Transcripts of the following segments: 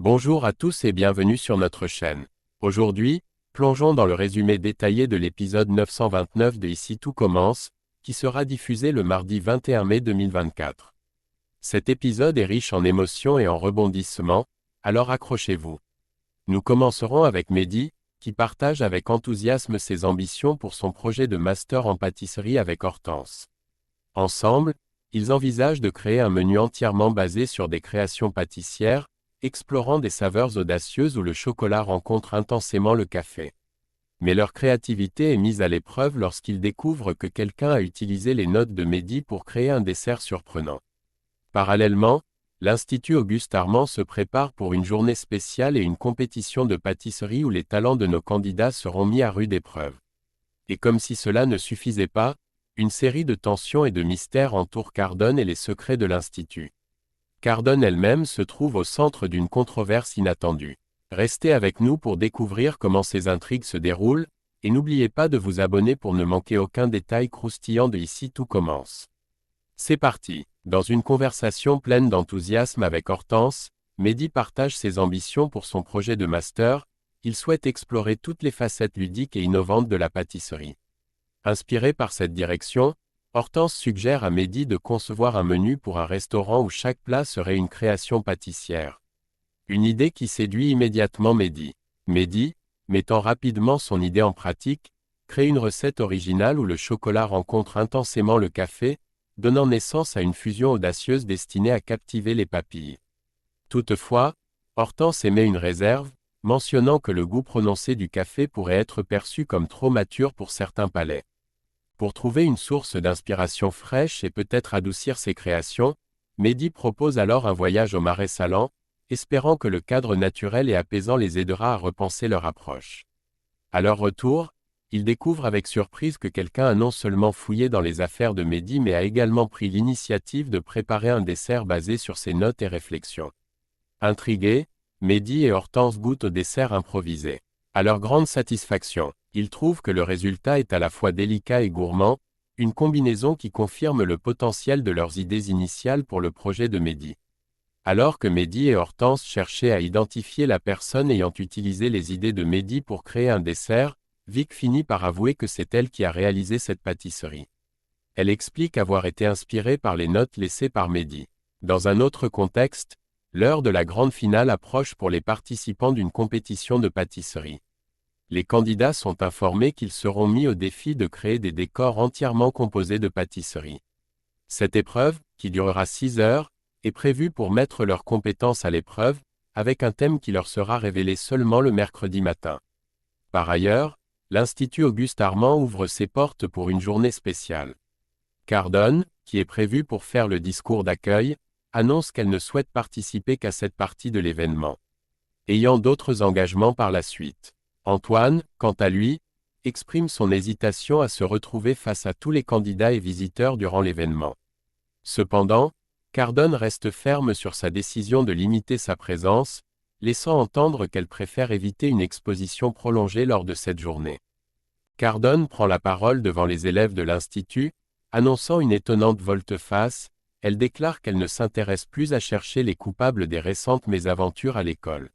Bonjour à tous et bienvenue sur notre chaîne. Aujourd'hui, plongeons dans le résumé détaillé de l'épisode 929 de Ici tout commence, qui sera diffusé le mardi 21 mai 2024. Cet épisode est riche en émotions et en rebondissements, alors accrochez-vous. Nous commencerons avec Mehdi, qui partage avec enthousiasme ses ambitions pour son projet de master en pâtisserie avec Hortense. Ensemble, ils envisagent de créer un menu entièrement basé sur des créations pâtissières, explorant des saveurs audacieuses où le chocolat rencontre intensément le café. Mais leur créativité est mise à l'épreuve lorsqu'ils découvrent que quelqu'un a utilisé les notes de Mehdi pour créer un dessert surprenant. Parallèlement, l'Institut Auguste Armand se prépare pour une journée spéciale et une compétition de pâtisserie où les talents de nos candidats seront mis à rude épreuve. Et comme si cela ne suffisait pas, une série de tensions et de mystères entoure Cardone et les secrets de l'Institut. Cardone elle-même se trouve au centre d'une controverse inattendue. Restez avec nous pour découvrir comment ces intrigues se déroulent, et n'oubliez pas de vous abonner pour ne manquer aucun détail croustillant de Ici tout commence. C'est parti. Dans une conversation pleine d'enthousiasme avec Hortense, Mehdi partage ses ambitions pour son projet de master. Il souhaite explorer toutes les facettes ludiques et innovantes de la pâtisserie. Inspiré par cette direction, Hortense suggère à Mehdi de concevoir un menu pour un restaurant où chaque plat serait une création pâtissière. Une idée qui séduit immédiatement Mehdi. Mehdi, mettant rapidement son idée en pratique, crée une recette originale où le chocolat rencontre intensément le café, donnant naissance à une fusion audacieuse destinée à captiver les papilles. Toutefois, Hortense émet une réserve, mentionnant que le goût prononcé du café pourrait être perçu comme trop mature pour certains palais. Pour trouver une source d'inspiration fraîche et peut-être adoucir ses créations, Mehdi propose alors un voyage au Marais Salants, espérant que le cadre naturel et apaisant les aidera à repenser leur approche. À leur retour, ils découvrent avec surprise que quelqu'un a non seulement fouillé dans les affaires de Mehdi mais a également pris l'initiative de préparer un dessert basé sur ses notes et réflexions. Intrigués, Mehdi et Hortense goûtent au dessert improvisé. À leur grande satisfaction, ils trouvent que le résultat est à la fois délicat et gourmand, une combinaison qui confirme le potentiel de leurs idées initiales pour le projet de Mehdi. Alors que Mehdi et Hortense cherchaient à identifier la personne ayant utilisé les idées de Mehdi pour créer un dessert, Vic finit par avouer que c'est elle qui a réalisé cette pâtisserie. Elle explique avoir été inspirée par les notes laissées par Mehdi. Dans un autre contexte, l'heure de la grande finale approche pour les participants d'une compétition de pâtisserie. Les candidats sont informés qu'ils seront mis au défi de créer des décors entièrement composés de pâtisserie. Cette épreuve, qui durera 6 heures, est prévue pour mettre leurs compétences à l'épreuve, avec un thème qui leur sera révélé seulement le mercredi matin. Par ailleurs, l'Institut Auguste Armand ouvre ses portes pour une journée spéciale. Cardone, qui est prévue pour faire le discours d'accueil, annonce qu'elle ne souhaite participer qu'à cette partie de l'événement. Ayant d'autres engagements par la suite. Antoine, quant à lui, exprime son hésitation à se retrouver face à tous les candidats et visiteurs durant l'événement. Cependant, Cardone reste ferme sur sa décision de limiter sa présence, laissant entendre qu'elle préfère éviter une exposition prolongée lors de cette journée. Cardone prend la parole devant les élèves de l'Institut, annonçant une étonnante volte-face. Elle déclare qu'elle ne s'intéresse plus à chercher les coupables des récentes mésaventures à l'école.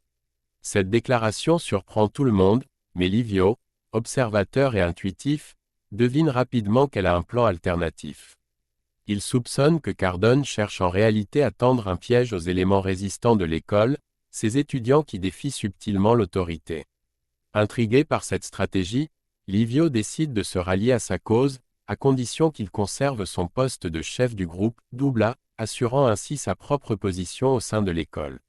Cette déclaration surprend tout le monde, mais Livio, observateur et intuitif, devine rapidement qu'elle a un plan alternatif. Il soupçonne que Cardone cherche en réalité à tendre un piège aux éléments résistants de l'école, ces étudiants qui défient subtilement l'autorité. Intrigué par cette stratégie, Livio décide de se rallier à sa cause, à condition qu'il conserve son poste de chef du groupe, Doubla, assurant ainsi sa propre position au sein de l'école.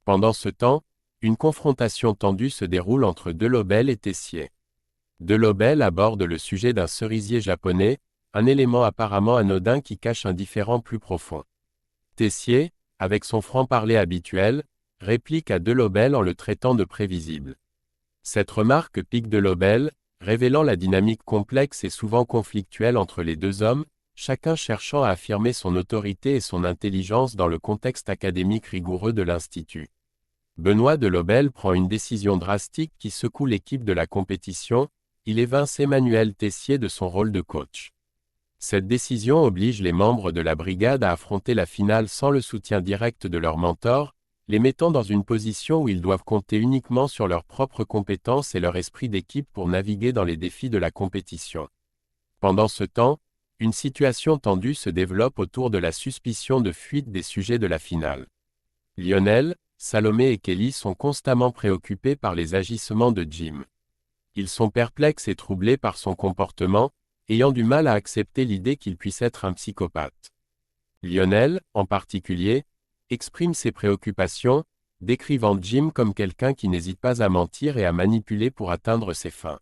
Pendant ce temps, une confrontation tendue se déroule entre Delobel et Tessier. Delobel aborde le sujet d'un cerisier japonais, un élément apparemment anodin qui cache un différend plus profond. Tessier, avec son franc-parler habituel, réplique à Delobel en le traitant de prévisible. Cette remarque pique Delobel, révélant la dynamique complexe et souvent conflictuelle entre les deux hommes, chacun cherchant à affirmer son autorité et son intelligence dans le contexte académique rigoureux de l'Institut. Benoît Delobel prend une décision drastique qui secoue l'équipe de la compétition, il évince Emmanuel Tessier de son rôle de coach. Cette décision oblige les membres de la brigade à affronter la finale sans le soutien direct de leur mentor, les mettant dans une position où ils doivent compter uniquement sur leurs propres compétences et leur esprit d'équipe pour naviguer dans les défis de la compétition. Pendant ce temps, une situation tendue se développe autour de la suspicion de fuite des sujets de la finale. Lionel, Salomé et Kelly sont constamment préoccupés par les agissements de Jim. Ils sont perplexes et troublés par son comportement, ayant du mal à accepter l'idée qu'il puisse être un psychopathe. Lionel, en particulier, exprime ses préoccupations, décrivant Jim comme quelqu'un qui n'hésite pas à mentir et à manipuler pour atteindre ses fins.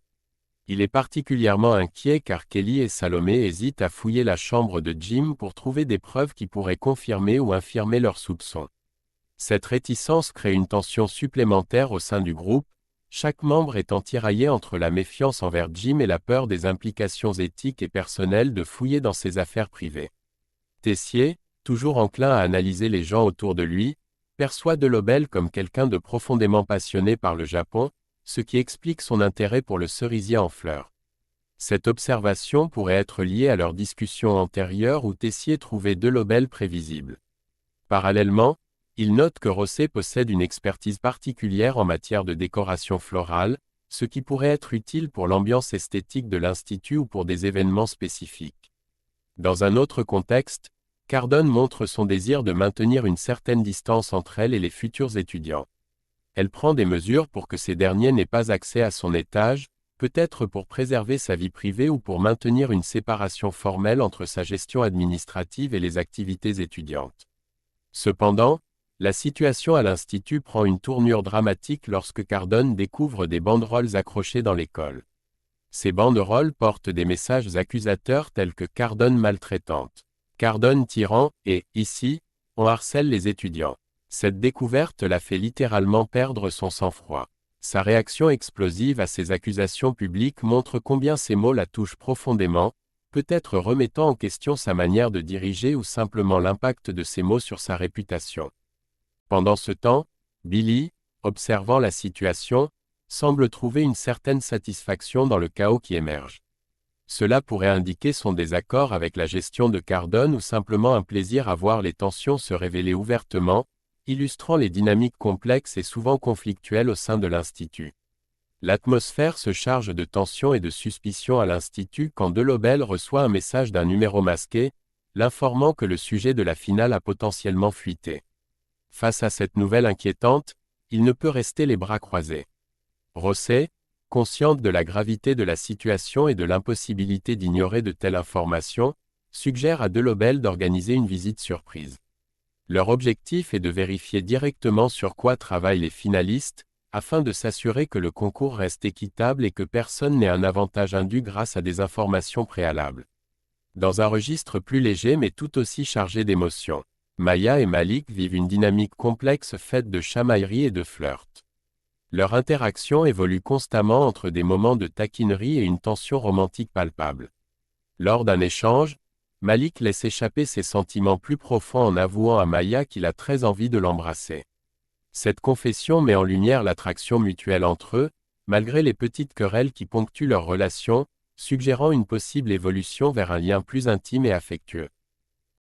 Il est particulièrement inquiet car Kelly et Salomé hésitent à fouiller la chambre de Jim pour trouver des preuves qui pourraient confirmer ou infirmer leurs soupçons. Cette réticence crée une tension supplémentaire au sein du groupe, chaque membre étant tiraillé entre la méfiance envers Jim et la peur des implications éthiques et personnelles de fouiller dans ses affaires privées. Tessier, toujours enclin à analyser les gens autour de lui, perçoit Delobel comme quelqu'un de profondément passionné par le Japon, ce qui explique son intérêt pour le cerisier en fleurs. Cette observation pourrait être liée à leur discussion antérieure où Tessier trouvait Delobel prévisible. Parallèlement, il note que Rosset possède une expertise particulière en matière de décoration florale, ce qui pourrait être utile pour l'ambiance esthétique de l'Institut ou pour des événements spécifiques. Dans un autre contexte, Cardone montre son désir de maintenir une certaine distance entre elle et les futurs étudiants. Elle prend des mesures pour que ces derniers n'aient pas accès à son étage, peut-être pour préserver sa vie privée ou pour maintenir une séparation formelle entre sa gestion administrative et les activités étudiantes. Cependant, la situation à l'Institut prend une tournure dramatique lorsque Cardone découvre des banderoles accrochées dans l'école. Ces banderoles portent des messages accusateurs tels que Cardone maltraitante, Cardone tyran et, ici, on harcèle les étudiants. Cette découverte la fait littéralement perdre son sang-froid. Sa réaction explosive à ces accusations publiques montre combien ces mots la touchent profondément, peut-être remettant en question sa manière de diriger ou simplement l'impact de ces mots sur sa réputation. Pendant ce temps, Billy, observant la situation, semble trouver une certaine satisfaction dans le chaos qui émerge. Cela pourrait indiquer son désaccord avec la gestion de Cardone ou simplement un plaisir à voir les tensions se révéler ouvertement, illustrant les dynamiques complexes et souvent conflictuelles au sein de l'Institut. L'atmosphère se charge de tensions et de suspicions à l'Institut quand Delobel reçoit un message d'un numéro masqué, l'informant que le sujet de la finale a potentiellement fuité. Face à cette nouvelle inquiétante, il ne peut rester les bras croisés. Rosset, consciente de la gravité de la situation et de l'impossibilité d'ignorer de telles informations, suggère à Delobel d'organiser une visite surprise. Leur objectif est de vérifier directement sur quoi travaillent les finalistes, afin de s'assurer que le concours reste équitable et que personne n'ait un avantage indu grâce à des informations préalables. Dans un registre plus léger mais tout aussi chargé d'émotions, Maya et Malik vivent une dynamique complexe faite de chamaillerie et de flirt. Leur interaction évolue constamment entre des moments de taquinerie et une tension romantique palpable. Lors d'un échange, Malik laisse échapper ses sentiments plus profonds en avouant à Maya qu'il a très envie de l'embrasser. Cette confession met en lumière l'attraction mutuelle entre eux, malgré les petites querelles qui ponctuent leur relation, suggérant une possible évolution vers un lien plus intime et affectueux.